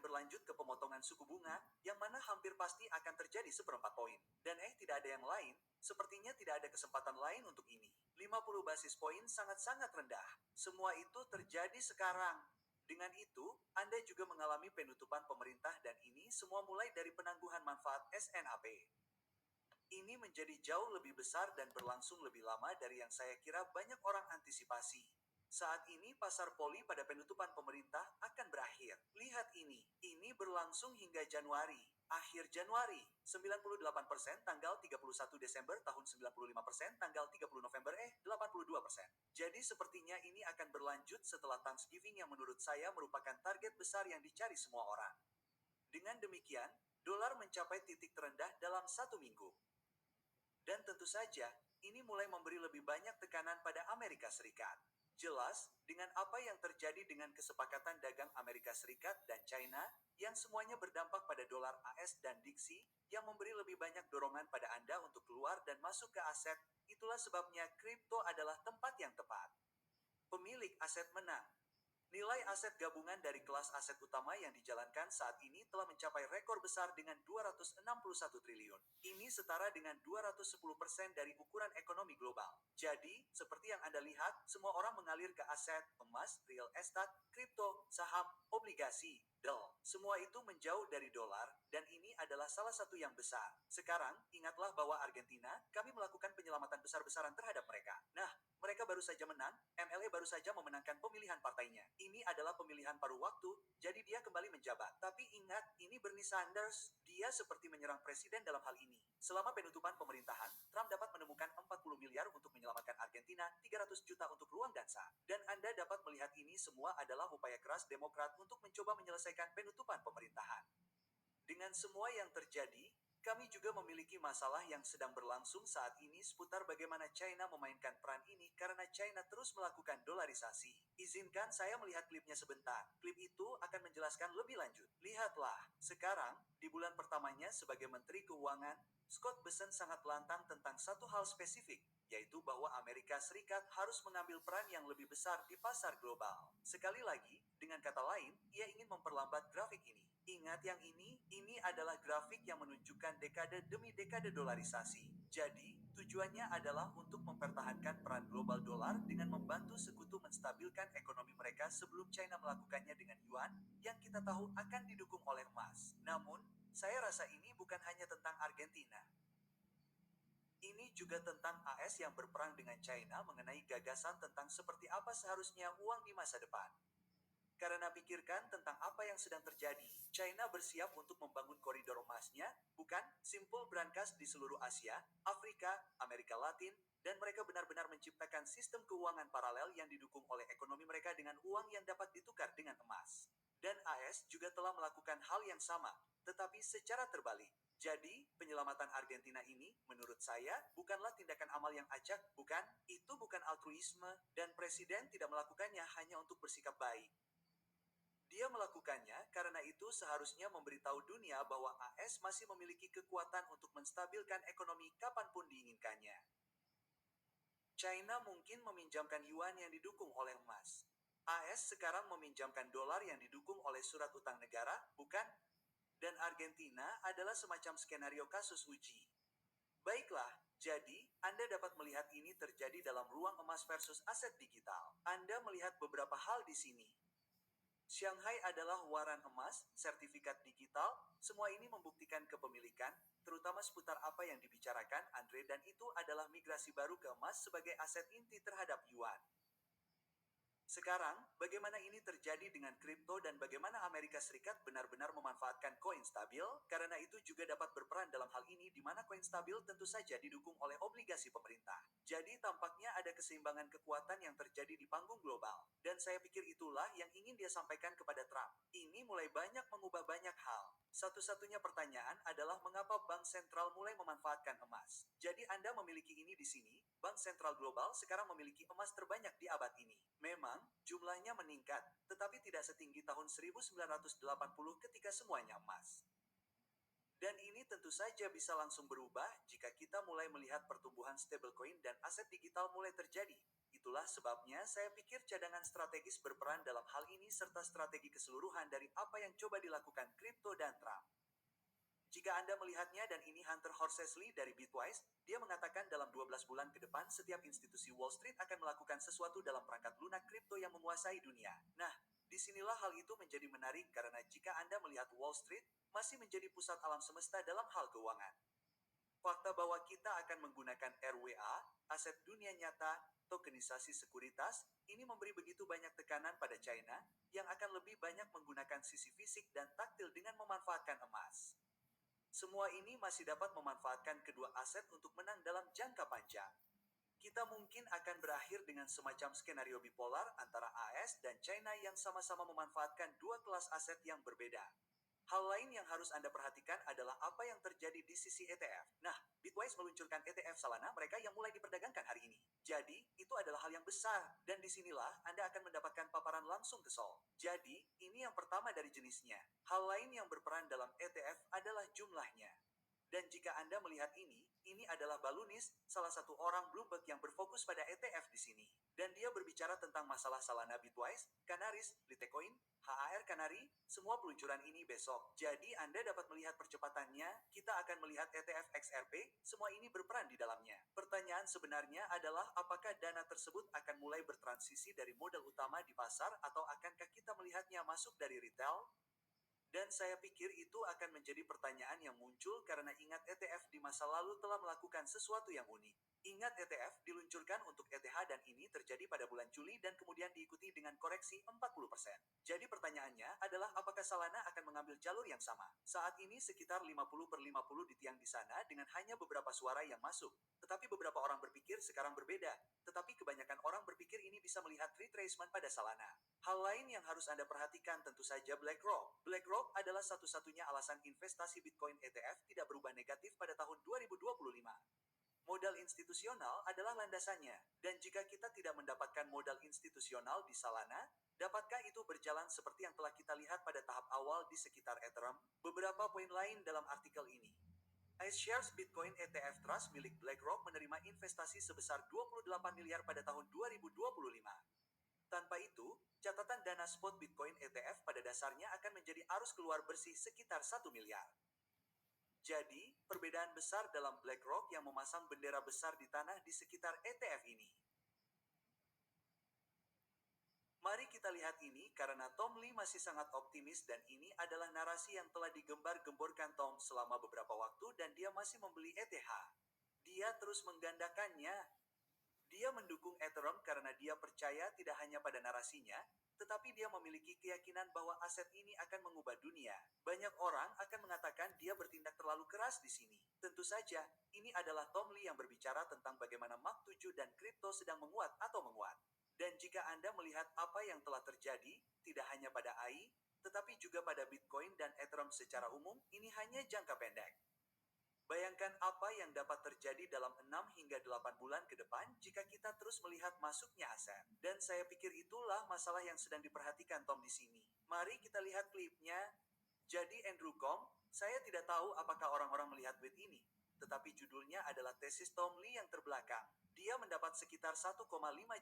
berlanjut ke pemotongan suku bunga, yang mana hampir pasti akan terjadi seperempat poin. Dan tidak ada yang lain, sepertinya tidak ada kesempatan lain untuk ini. 50 basis poin sangat-sangat rendah. Semua itu terjadi sekarang. Dengan itu, Anda juga mengalami penutupan pemerintah dan ini semua mulai dari penangguhan manfaat SNAP. Ini menjadi jauh lebih besar dan berlangsung lebih lama dari yang saya kira banyak orang antisipasi. Saat ini pasar poli pada penutupan pemerintah akan berakhir. Lihat ini berlangsung hingga Januari. Akhir Januari, 98% tanggal 31 Desember tahun 95% tanggal 30 November 82%. Jadi sepertinya ini akan berlanjut setelah Thanksgiving yang menurut saya merupakan target besar yang dicari semua orang. Dengan demikian, dolar mencapai titik terendah dalam 1 minggu. Dan tentu saja, ini mulai memberi lebih banyak tekanan pada Amerika Serikat. Jelas, dengan apa yang terjadi dengan kesepakatan dagang Amerika Serikat dan China, yang semuanya berdampak pada dolar AS dan Dixie, yang memberi lebih banyak dorongan pada Anda untuk keluar dan masuk ke aset, itulah sebabnya kripto adalah tempat yang tepat. Pemilik aset menang. Nilai aset gabungan dari kelas aset utama yang dijalankan saat ini telah mencapai rekor besar dengan 261 triliun. Ini setara dengan 210% dari ukuran ekonomi global. Jadi, seperti yang Anda lihat, semua orang mengalir ke aset, emas, real estate, kripto, saham, obligasi, semua itu menjauh dari dolar, dan ini adalah salah satu yang besar. Sekarang, ingatlah bahwa Argentina, kami melakukan penyelamatan besar-besaran terhadap mereka. Nah, mereka baru saja menang, MLE baru saja memenangkan pemilihan partainya. Ini adalah pemilihan paruh waktu, jadi dia kembali menjabat. Tapi ingat, ini Bernie Sanders, dia seperti menyerang presiden dalam hal ini. Selama penutupan pemerintahan, Trump dapat menemukan 40 miliar untuk menyelamatkan Argentina, 300 juta untuk ruang dansa. Dan Anda dapat melihat ini semua adalah upaya keras Demokrat untuk mencoba menyelesaikan penutupan pemerintahan. Dengan semua yang terjadi, kami juga memiliki masalah yang sedang berlangsung saat ini seputar bagaimana China memainkan peran ini karena China terus melakukan dolarisasi. Izinkan saya melihat klipnya sebentar. Klip itu akan menjelaskan lebih lanjut. Lihatlah, sekarang, di bulan pertamanya sebagai Menteri Keuangan, Scott Bessent sangat lantang tentang satu hal spesifik, yaitu bahwa Amerika Serikat harus mengambil peran yang lebih besar di pasar global. Sekali lagi, dengan kata lain, ia ingin memperlambat grafik ini. Ingat yang ini adalah grafik yang menunjukkan dekade demi dekade dolarisasi. Jadi, tujuannya adalah untuk mempertahankan peran global dolar dengan membantu sekutu menstabilkan ekonomi mereka sebelum China melakukannya dengan yuan, yang kita tahu akan didukung oleh emas. Namun, saya rasa ini bukan hanya tentang Argentina. Ini juga tentang AS yang berperang dengan China mengenai gagasan tentang seperti apa seharusnya uang di masa depan. Karena pikirkan tentang apa yang sedang terjadi, China bersiap untuk membangun koridor emasnya, bukan simpul brankas di seluruh Asia, Afrika, Amerika Latin, dan mereka benar-benar menciptakan sistem keuangan paralel yang didukung oleh ekonomi mereka dengan uang yang dapat ditukar dengan emas. Dan AS juga telah melakukan hal yang sama, tetapi secara terbalik. Jadi, penyelamatan Argentina ini, menurut saya, bukanlah tindakan amal yang acak, bukan? Itu bukan altruisme, dan presiden tidak melakukannya hanya untuk bersikap baik. Dia melakukannya karena itu seharusnya memberitahu dunia bahwa AS masih memiliki kekuatan untuk menstabilkan ekonomi kapanpun diinginkannya. China mungkin meminjamkan yuan yang didukung oleh emas. AS sekarang meminjamkan dolar yang didukung oleh surat utang negara, bukan? Dan Argentina adalah semacam skenario kasus uji. Baiklah, jadi, Anda dapat melihat ini terjadi dalam ruang emas versus aset digital. Anda melihat beberapa hal di sini. Shanghai adalah waran emas, sertifikat digital, semua ini membuktikan kepemilikan, terutama seputar apa yang dibicarakan Andre dan itu adalah migrasi baru ke emas sebagai aset inti terhadap yuan. Sekarang, bagaimana ini terjadi dengan kripto dan bagaimana Amerika Serikat benar-benar memanfaatkan koin stabil, karena itu juga dapat berperan dalam hal ini di mana koin stabil tentu saja didukung oleh obligasi pemerintah. Jadi tampaknya ada keseimbangan kekuatan yang terjadi di panggung global. Dan saya pikir itulah yang ingin dia sampaikan kepada Trump. Ini mulai banyak mengubah banyak hal. Satu-satunya pertanyaan adalah mengapa bank sentral mulai memanfaatkan emas. Jadi Anda memiliki ini di sini, bank sentral global sekarang memiliki emas terbanyak di abad ini. Memang, jumlahnya meningkat, tetapi tidak setinggi tahun 1980 ketika semuanya emas. Dan ini tentu saja bisa langsung berubah jika kita mulai melihat pertumbuhan stablecoin dan aset digital mulai terjadi. Itulah sebabnya saya pikir cadangan strategis berperan dalam hal ini serta strategi keseluruhan dari apa yang coba dilakukan kripto dan Trump. Jika Anda melihatnya dan ini Hunter Horsley dari Bitwise, dia mengatakan dalam 12 bulan ke depan setiap institusi Wall Street akan melakukan sesuatu dalam perangkat lunak kripto yang menguasai dunia. Nah, disinilah hal itu menjadi menarik karena jika Anda melihat Wall Street masih menjadi pusat alam semesta dalam hal keuangan. Fakta bahwa kita akan menggunakan RWA, aset dunia nyata, tokenisasi sekuritas, ini memberi begitu banyak tekanan pada China yang akan lebih banyak menggunakan sisi fisik dan taktil dengan memanfaatkan emas. Semua ini masih dapat memanfaatkan kedua aset untuk menang dalam jangka panjang. Kita mungkin akan berakhir dengan semacam skenario bipolar antara AS dan China yang sama-sama memanfaatkan dua kelas aset yang berbeda. Hal lain yang harus Anda perhatikan adalah apa yang terjadi di sisi ETF. Nah, Bitwise meluncurkan ETF Solana mereka yang mulai diperdagangkan hari ini. Jadi, itu adalah hal yang besar, dan disinilah Anda akan mendapatkan paparan langsung ke Sol. Jadi, ini yang pertama dari jenisnya. Hal lain yang berperan dalam ETF adalah jumlahnya. Dan jika Anda melihat ini adalah Balunis, salah satu orang Bloomberg yang berfokus pada ETF di sini. Dan dia berbicara tentang masalah Solana Bitwise, Canaris, Litecoin, HAR Canary, semua peluncuran ini besok. Jadi Anda dapat melihat percepatannya, kita akan melihat ETF XRP, semua ini berperan di dalamnya. Pertanyaan sebenarnya adalah apakah dana tersebut akan mulai bertransisi dari modal utama di pasar atau akankah kita melihatnya masuk dari retail? Dan saya pikir itu akan menjadi pertanyaan yang muncul karena ingat ETF di masa lalu telah melakukan sesuatu yang unik. Ingat ETF diluncurkan untuk ETH dan ini terjadi pada bulan Juli dan kemudian diikuti dengan koreksi 40%. Jadi pertanyaannya adalah apakah Solana akan mengambil jalur yang sama? Saat ini sekitar 50/50 di tiang di sana dengan hanya beberapa suara yang masuk. Tetapi beberapa orang berpikir sekarang berbeda. Tetapi kebanyakan orang berpikir ini bisa melihat retracement pada Solana. Hal lain yang harus Anda perhatikan tentu saja BlackRock. BlackRock adalah satu-satunya alasan investasi Bitcoin ETF tidak berubah negatif pada tahun 2025. Modal institusional adalah landasannya, dan jika kita tidak mendapatkan modal institusional di Solana, dapatkah itu berjalan seperti yang telah kita lihat pada tahap awal di sekitar Ethereum? Beberapa poin lain dalam artikel ini. iShares Bitcoin ETF Trust milik BlackRock menerima investasi sebesar 28 miliar pada tahun 2025. Tanpa itu, catatan dana spot Bitcoin ETF pada dasarnya akan menjadi arus keluar bersih sekitar 1 miliar. Jadi, perbedaan besar dalam BlackRock yang memasang bendera besar di tanah di sekitar ETF ini. Mari kita lihat ini karena Tom Lee masih sangat optimis dan ini adalah narasi yang telah digembar-gemborkan Tom selama beberapa waktu dan dia masih membeli ETH. Dia terus menggandakannya. Dia mendukung Ethereum karena dia percaya tidak hanya pada narasinya, tetapi dia memiliki keyakinan bahwa aset ini akan mengubah dunia. Banyak orang akan mengatakan dia bertindak terlalu keras di sini. Tentu saja, ini adalah Tom Lee yang berbicara tentang bagaimana Mach 7 dan kripto sedang menguat atau menguat. Dan jika Anda melihat apa yang telah terjadi, tidak hanya pada AI, tetapi juga pada Bitcoin dan Ethereum secara umum, ini hanya jangka pendek. Bayangkan apa yang dapat terjadi dalam 6 hingga 8 bulan ke depan jika kita terus melihat masuknya aset. Dan saya pikir itulah masalah yang sedang diperhatikan Tom di sini. Mari kita lihat klipnya. Jadi Andrew Kong, saya tidak tahu apakah orang-orang melihat tweet ini, tetapi judulnya adalah tesis Tom Lee yang terbelakang. Dia mendapat sekitar 1,5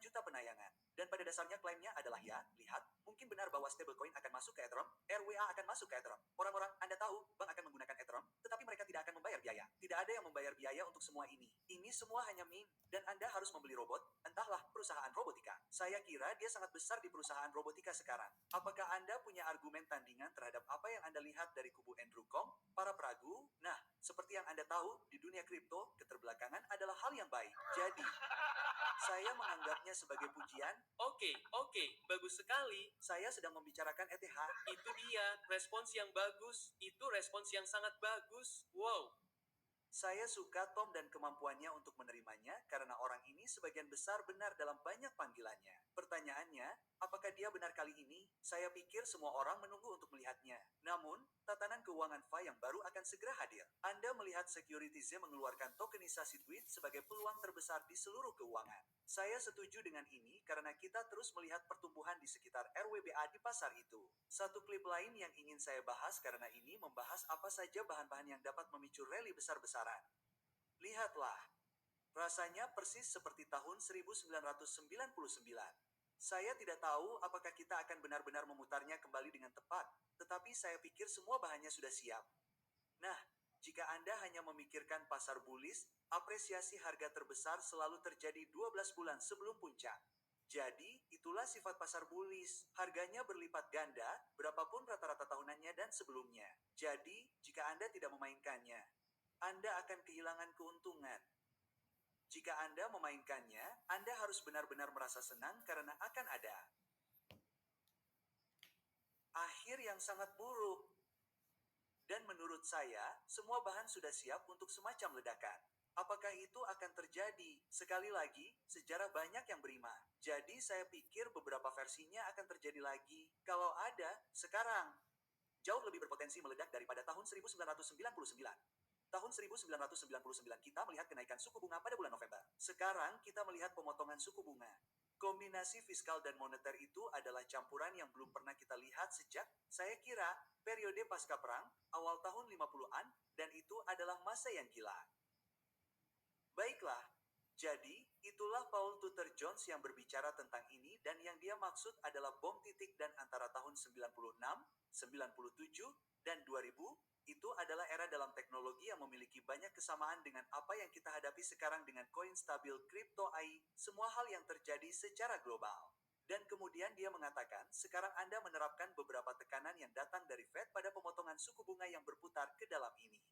juta penayangan. Dan pada dasarnya klaimnya adalah ya, lihat, mungkin benar bahwa stablecoin akan masuk ke Ethereum, RWA akan masuk ke Ethereum. Orang-orang, Anda tahu, bank akan menggunakan Ethereum, tetapi mereka tidak akan membayar biaya. Tidak ada yang membayar biaya untuk semua ini. Ini semua hanya meme, dan Anda harus membeli robot, entahlah perusahaan robotika. Saya kira dia sangat besar di perusahaan robotika sekarang. Apakah Anda punya argumen tandingan terhadap apa yang Anda lihat dari kubu Andrew Kong? Para peragu? Nah, seperti yang Anda tahu, di dunia kripto, keterbelakangan adalah hal yang baik. Jadi, saya menganggapnya sebagai pujian. Oke, bagus sekali. Saya sedang membicarakan ETH. Itu dia, respons yang bagus. Itu respons yang sangat bagus. Wow. Saya suka Tom dan kemampuannya untuk menerimanya karena orang ini sebagian besar benar dalam banyak panggilannya. Pertanyaannya, apakah dia benar kali ini? Saya pikir semua orang menunggu untuk melihatnya. Namun, tatanan keuangan FA yang baru akan segera hadir. Anda melihat Securities mengeluarkan tokenisasi tweet sebagai peluang terbesar di seluruh keuangan. Saya setuju dengan ini karena kita terus melihat pertumbuhan di sekitar RWBA di pasar itu. Satu klip lain yang ingin saya bahas karena ini membahas apa saja bahan-bahan yang dapat memicu rally besar-besaran. Lihatlah. Rasanya persis seperti tahun 1999. Saya tidak tahu apakah kita akan benar-benar memutarnya kembali dengan tepat, tetapi saya pikir semua bahannya sudah siap. Nah, jika Anda hanya memikirkan pasar bullish, apresiasi harga terbesar selalu terjadi 12 bulan sebelum puncak. Jadi, itulah sifat pasar bullish. Harganya berlipat ganda, berapapun rata-rata tahunannya dan sebelumnya. Jadi, jika Anda tidak memainkannya, Anda akan kehilangan keuntungan. Jika Anda memainkannya, Anda harus benar-benar merasa senang karena akan ada akhir yang sangat buruk. Dan menurut saya, semua bahan sudah siap untuk semacam ledakan. Apakah itu akan terjadi? Sekali lagi, sejarah banyak yang berima. Jadi saya pikir beberapa versinya akan terjadi lagi. Kalau ada, sekarang. Jauh lebih berpotensi meledak daripada tahun 1999. Tahun 1999 kita melihat kenaikan suku bunga pada bulan November. Sekarang kita melihat pemotongan suku bunga. Kombinasi fiskal dan moneter itu adalah campuran yang belum pernah kita lihat sejak, saya kira, periode pasca perang, awal tahun 50-an, dan itu adalah masa yang gila. Baiklah, jadi itulah Paul Tudor Jones yang berbicara tentang ini dan yang dia maksud adalah bom titik dan antara tahun 96, 97, dan 2000, itu adalah era dalam teknologi yang memiliki banyak kesamaan dengan apa yang kita hadapi sekarang dengan koin stabil kripto AI, semua hal yang terjadi secara global. Dan kemudian dia mengatakan, sekarang Anda menerapkan beberapa tekanan yang datang dari Fed pada pemotongan suku bunga yang berputar ke dalam ini.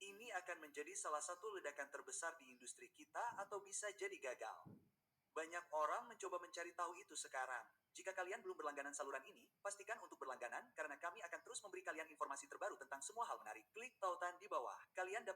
Ini akan menjadi salah satu ledakan terbesar di industri kita atau bisa jadi gagal. Banyak orang mencoba mencari tahu itu sekarang. Jika kalian belum berlangganan saluran ini, pastikan untuk berlangganan karena kami akan terus memberi kalian informasi terbaru tentang semua hal menarik. Klik tautan di bawah. Kalian dapat